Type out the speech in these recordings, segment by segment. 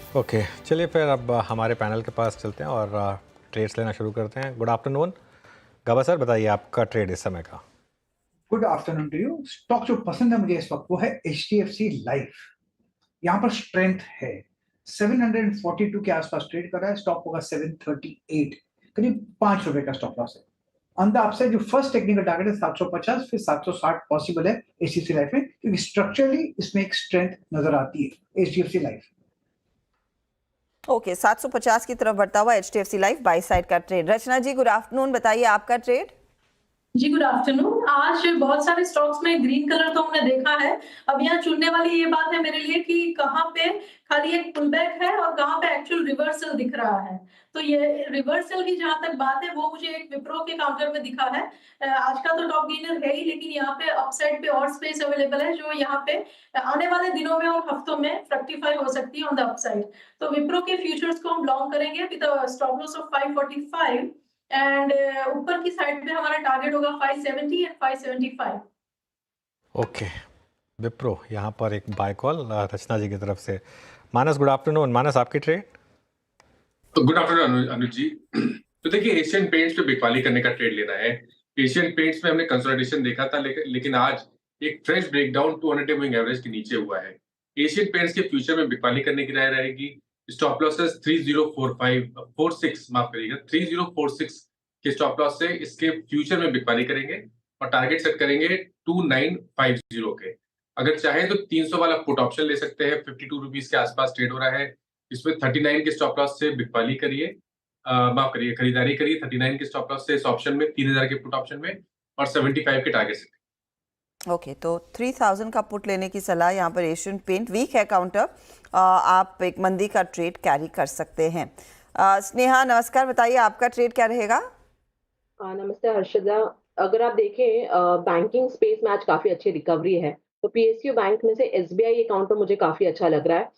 Okay, चलिए फिर अब हमारे पैनल के पास चलते हैं और ट्रेड्स लेना शुरू करते हैं। गुड आफ्टरनून गबा सर, बताइए आपका ट्रेड इस समय का। Good afternoon to you. Stock जो पसंद है मुझे इस वक्त वो है HDFC लाइफ। यहाँ पर स्ट्रेंथ है, 742 के आसपास ट्रेड कर रहा है, स्टॉक होगा 738, करीब ₹5 का स्टॉप लॉस है। ऑन द अपसाइड जो फर्स्ट टेक्निकल टारगेट है 750, फिर 760 पॉसिबल है HDFC लाइफ में, क्योंकि स्ट्रक्चरली इसमें एक स्ट्रेंथ नजर आती है HDFC लाइफ। ओके, 750 की तरफ बढ़ता हुआ HDFC लाइफ बाई साइड का ट्रेड। रचना जी गुड आफ्टरनून, बताइए आपका ट्रेड। जी गुड आफ्टरनून। आज बहुत सारे स्टॉक्स में ग्रीन कलर तो हमने देखा है। अब यहाँ चुनने वाली ये बात है मेरे लिए कि कहाँ पे खाली एक पुलबैक है और कहाँ पे एक्चुअल रिवर्सल दिख रहा है। तो ये रिवर्सल की जहां तक बात है वो मुझे एक विप्रो के काउंटर में दिखा है। आज का तो टॉप गेनर है ही, लेकिन यहाँ पे अपसाइड पे और स्पेस अवेलेबल है जो यहाँ पे आने वाले दिनों में और हफ्तों में फ्रक्टिफाई हो सकती है ऑन द अपसाइड। तो विप्रो के फ्यूचर्स को हम लॉन्ग करेंगे with stop loss of 545 and ऊपर की साइड पे हमारा टारगेट होगा 570 एंड 575। ओके, विप्रो यहाँ पर एक बाय कॉल रचना जी की तरफ से। मानस, गुड आफ्टरनून। मानस, आपकी trade. Good afternoon Anuj ji. तो देखिए, एशियन पेंट्स पे बिकवाली करने का ट्रेड लेना है। एशियन पेंट्स में हमने कंसोलिडेशन देखा था, लेकिन आज एक फ्रेश ब्रेकडाउन 200 मूविंग एवरेज के नीचे हुआ है। एशियन पेंट्स के फ्यूचर में बिकवाली करने की राय रहेगी। स्टॉप लॉसेस 3046, माफ करिएगा, 3046 के स्टॉप लॉस से इसके फ्यूचर में बिकवाली करेंगे और टारगेट सेट करेंगे 2950 के। अगर चाहे तो 300 वाला पुट ऑप्शन ले सकते हैं। 52 रुपीज के आसपास ट्रेड हो रहा है। इसमें 39 के स्टॉप लॉस से बिकवाली करिए, माफ करिए, खरीदारी करिए 39 के स्टॉप लॉस से इस ऑप्शन में, 3000 के पुट ऑप्शन में, और 75 के टारगेट से। ओके, तो 3000 का पुट लेने की सलाह यहाँ पर। एशियन पेंट वीक है काउंटर, आप एक मंदी का ट्रेड कैरी कर सकते हैं। स्नेहा नमस्कार, बताइए आपका ट्रेड क्या रहेगा। नमस्ते हर्षदा। अगर आप देखें बैंकिंग स्पेस में आज काफी अच्छी रिकवरी है, तो PSU बैंक में से SBI अकाउंट तो मुझे काफी अच्छा लग रहा है।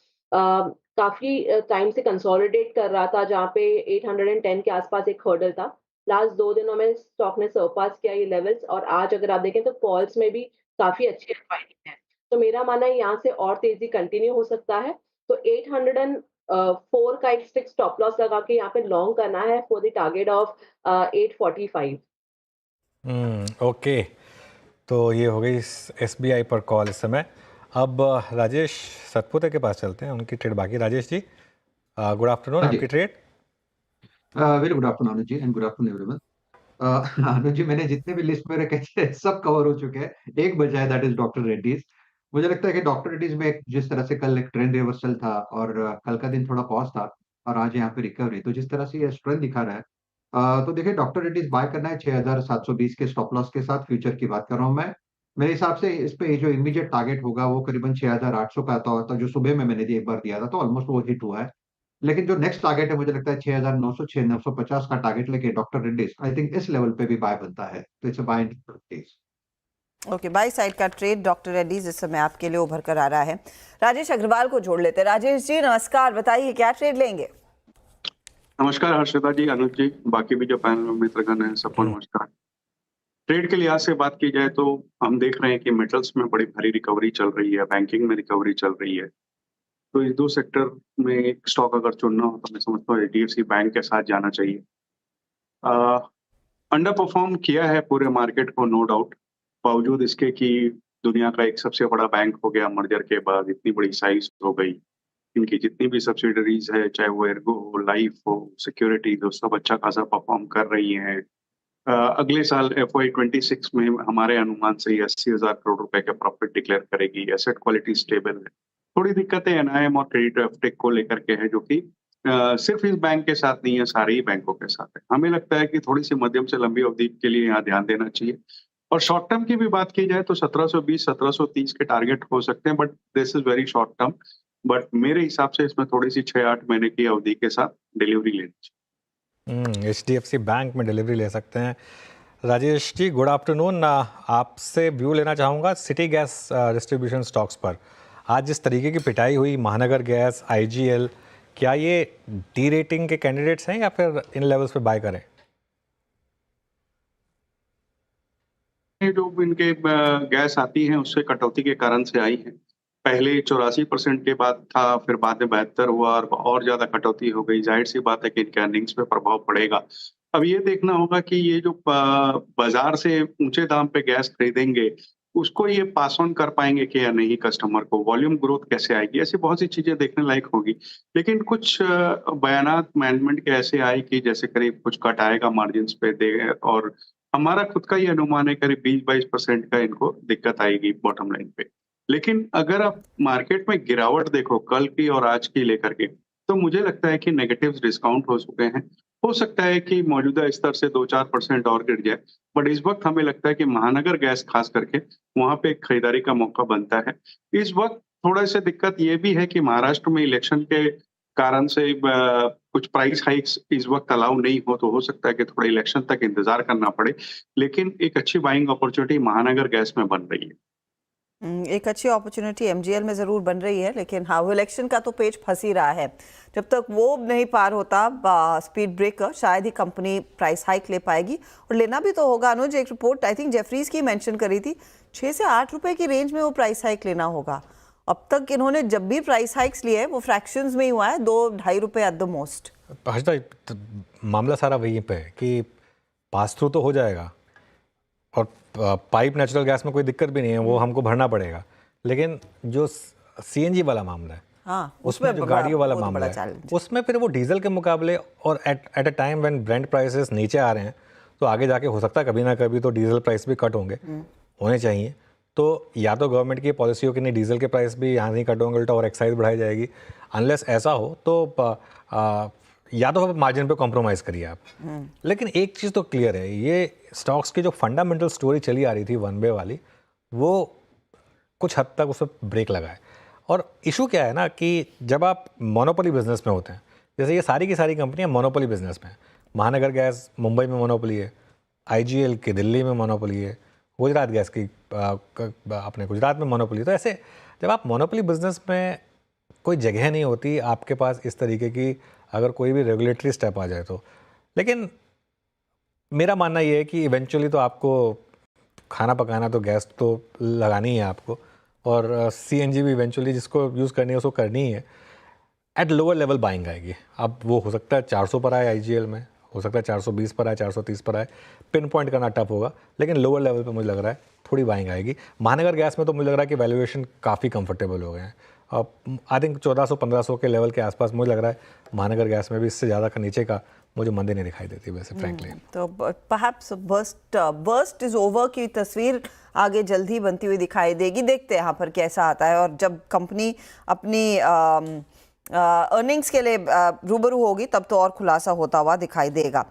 काफी टाइम से कंसोलिडेट कर रहा था, जहाँ पे 810 के आसपास एक हर्डल था। लास्ट 2 दिनों में स्टॉक ने सरपास किया ये लेवल्स, और आज अगर आप देखें तो कॉल्स में भी काफी अच्छी फाइटिंग है। तो मेरा मानना है यहाँ से और तेजी कंटिन्यू हो सकता है। तो 804 का एक स्टिक स्टॉप लॉस लगा के यहाँ पे लॉन्ग करना है for the target of 845। Okay, तो ये हो गई SBI पर कॉल इस समय। अब राजेश सतपुते के पास चलते हैं, उनकी ट्रेड बाकी। राजेश जी गुड आफ्टरनून, आपकी trade. Very good afternoon Anuj ji, and good afternoon everyone. Anuj ji, मैंने जितने भी लिस्ट में रखे थे सब कवर हो चुके हैं। एक बचा है, दैट इज डॉक्टर रेड्डीज। मुझे लगता है कि डॉक्टर रेड्डीज में जिस तरह से कल एक ट्रेंड रिवर्सल था और कल का दिन थोड़ा पॉज था और आज यहाँ पे रिकवरी, तो जिस तरह से ये स्ट्रेंथ दिखा रहा है, तो देखिए डॉक्टर रेड्डीज बाय करना है 6720 के स्टॉप लॉस के साथ। फ्यूचर की बात कर रहा हूँ मैं। मेरे हिसाब से इस पे जो इमीडिएट टारगेट होगा वो करीबन 6800 का आता होता, जो सुबह में मैंने एक बार दिया था, तो ऑलमोस्ट वो हिट हुआ है। लेकिन जो नेक्स्ट टारगेट है मुझे लगता है 6900 6950 का टारगेट लेके डॉक्टर रेड्डीज, आई थिंक इस लेवल पे भी बाय बनता है, तो it's a buy in please. Okay, buy side का ट्रेड डॉक्टर रेड्डीज इस समय आपके लिए उभर कर आ रहा है। राजेश अग्रवाल को जोड़ लेते हैं। राजेश जी नमस्कार, बताइए क्या ट्रेड लेंगे। नमस्कार हर्षदा जी, अनुज जी, बाकी भी जो पैनल में मित्रगण हैं सबको नमस्कार। ट्रेड के लिहाज से बात की जाए तो हम देख रहे हैं कि मेटल्स में बड़ी भारी रिकवरी चल रही है, बैंकिंग में रिकवरी चल रही है। तो इस दो सेक्टर में एक स्टॉक अगर चुनना हो तो मैं समझता हूँ HDFC बैंक के साथ जाना चाहिए। अंडर परफॉर्म किया है पूरे मार्केट को, नो डाउट, बावजूद इसके कि दुनिया का एक सबसे बड़ा बैंक हो गया मर्जर के बाद, इतनी बड़ी साइज हो गई। इनकी जितनी भी सब्सिडरीज है, चाहे वो एर्गो हो, लाइफ हो, सिक्योरिटी, तो सब अच्छा खासा परफॉर्म कर रही हैं। अगले साल FY26 में हमारे अनुमान से 80,000 करोड़ रुपए का प्रॉफिट डिक्लेयर करेगी। एसेट क्वालिटी स्टेबल है। थोड़ी दिक्कतें NIM और क्रेडिट अपटेक को लेकर के है, जो कि सिर्फ इस बैंक के साथ नहीं है, सारे ही बैंकों के साथ है। हमें लगता है कि थोड़ी सी मध्यम से लंबी अवधि के लिए यहाँ ध्यान देना चाहिए। और शॉर्ट टर्म की भी बात की जाए तो 1720 1730 के टारगेट हो सकते हैं, but this is very short term. But मेरे हिसाब से इसमें थोड़ी सी 6-8 महीने की अवधि के साथ डिलीवरी लेनी चाहिए। HDFC बैंक में डिलीवरी ले सकते हैं। राजेश जी गुड आफ्टरनून, आपसे व्यू लेना चाहूँगा सिटी गैस डिस्ट्रीब्यूशन स्टॉक्स पर। आज जिस तरीके की पिटाई हुई, महानगर गैस, IGL, क्या ये डी रेटिंग के कैंडिडेट्स हैं या फिर इन लेवल्स पे बाय करें? जो इनके गैस आती हैं उससे कटौती के कारण से आई हैं। पहले 84% के बाद था, फिर बाद में 72 हुआ और ज्यादा कटौती हो गई। जाहिर सी बात है कि इनके अर्निंग्स पे प्रभाव पड़ेगा। अब ये देखना होगा कि ये जो बाजार से ऊंचे दाम पे गैस खरीदेंगे, उसको ये पास ऑन कर पाएंगे कि या नहीं कस्टमर को, वॉल्यूम ग्रोथ कैसे आएगी, ऐसी बहुत सी चीजें देखने लायक होगी। लेकिन कुछ बयानात मैनेजमेंट के ऐसे आए कि जैसे करीब कुछ कट आएगा मार्जिन पे दे, और हमारा खुद का ये अनुमान है करीब 20-22% का इनको दिक्कत आएगी बॉटम लाइन पे। लेकिन अगर आप मार्केट में गिरावट देखो कल की और आज की लेकर के, तो मुझे लगता है कि नेगेटिव्स डिस्काउंट हो चुके हैं। हो सकता है कि मौजूदा स्तर से 2-4% और गिर जाए, बट इस वक्त हमें लगता है कि महानगर गैस खास करके वहां पे एक खरीदारी का मौका बनता है। इस वक्त थोड़ा सा दिक्कत ये भी है कि महाराष्ट्र में इलेक्शन के कारण से कुछ प्राइस हाइक्स इस वक्त अलाउ नहीं हो, तो हो सकता है कि थोड़ा इलेक्शन तक इंतजार करना पड़े। लेकिन एक अच्छी बाइंग अपॉर्चुनिटी महानगर गैस में बन रही है। एक अच्छी अपॉर्चुनिटी एमजीएल में ज़रूर बन रही है, लेकिन हाँ, वो इलेक्शन का तो पेच फंस ही रहा है। जब तक वो नहीं पार होता स्पीड ब्रेकर, शायद ही कंपनी प्राइस हाइक ले पाएगी। और लेना भी तो होगा अनुज, एक रिपोर्ट आई थिंक जेफरीज की मेंशन करी थी 6 से 8 रुपए की रेंज में वो प्राइस हाइक लेना होगा। अब तक इन्होंने जब भी प्राइस हाइक्स लिए वो फ्रैक्शंस में ही हुआ है, 2-2.5 रुपए एट द मोस्ट। हर्षदा, मामला सारा वहीं पे है कि पास थ्रू तो हो जाएगा और पाइप नेचुरल गैस में कोई दिक्कत भी नहीं है, वो हमको भरना पड़ेगा। लेकिन जो सीएनजी वाला मामला है, हाँ, उसमें जो गाड़ियों वाला बहुत मामला बड़ा है, challenge। उसमें फिर वो डीजल के मुकाबले और at a time when Brent prices नीचे आ रहे हैं, तो आगे जाके हो सकता है कभी ना कभी तो डीजल प्राइस भी कट होने चाहिए। तो या तो गवर्नमेंट की पॉलिसी हो कि नहीं डीजल के प्राइस भी यहाँ नहीं कट होंगे, उल्टा और एक्साइज बढ़ाई जाएगी। अनलेस ऐसा हो तो या तो मार्जिन पे कॉम्प्रोमाइज़ करिए आप। लेकिन एक चीज़ तो क्लियर है, ये स्टॉक्स की जो फंडामेंटल स्टोरी चली आ रही थी वन वे वाली, वो कुछ हद तक उसमें ब्रेक लगा है। और इशू क्या है ना कि जब आप मोनोपोली बिजनेस में होते हैं, जैसे ये सारी की सारी कंपनियां मोनोपोली बिजनेस में हैं। महानगर गैस मुंबई में मोनोपोली है, आईजीएल की दिल्ली में मोनोपोली है, गुजरात गैस की अपने गुजरात में मोनोपोली। तो ऐसे जब आप मोनोपोली बिजनेस में कोई जगह नहीं होती आपके पास इस तरीके की, अगर कोई भी रेगुलेटरी स्टेप आ जाए तो। लेकिन मेरा मानना ये है कि इवेंचुअली तो आपको खाना पकाना तो गैस तो लगानी है आपको, और सीएनजी भी इवेंचुअली जिसको यूज़ करनी है उसको करनी ही है। एट लोअर लेवल बाइंग आएगी। अब वो हो सकता है 400 पर आए आईजीएल में, हो सकता है 420 पर आए, 430 पर आए, पिन पॉइंट करना टफ होगा। लेकिन लोअर लेवल पे मुझे लग रहा है थोड़ी बाइंग आएगी। महानगर गैस में तो मुझे लग रहा है कि वैल्यूएशन काफ़ी कंफर्टेबल हो गए हैं। अब आई थिंक 1400-1500 के लेवल के आसपास मुझे लग रहा है महानगर गैस में भी। इससे ज़्यादा का नीचे का मुझे मंदी नहीं दिखाई देती वैसे फ्रैंकली। तो परहैप्स बर्स्ट इज ओवर की तस्वीर आगे जल्द ही बनती हुई दिखाई देगी। देखते हैं यहाँ पर कैसा आता है, और जब कंपनी अपनी अर्निंग्स के लिए रूबरू होगी तब तो और खुलासा होता हुआ दिखाई देगा।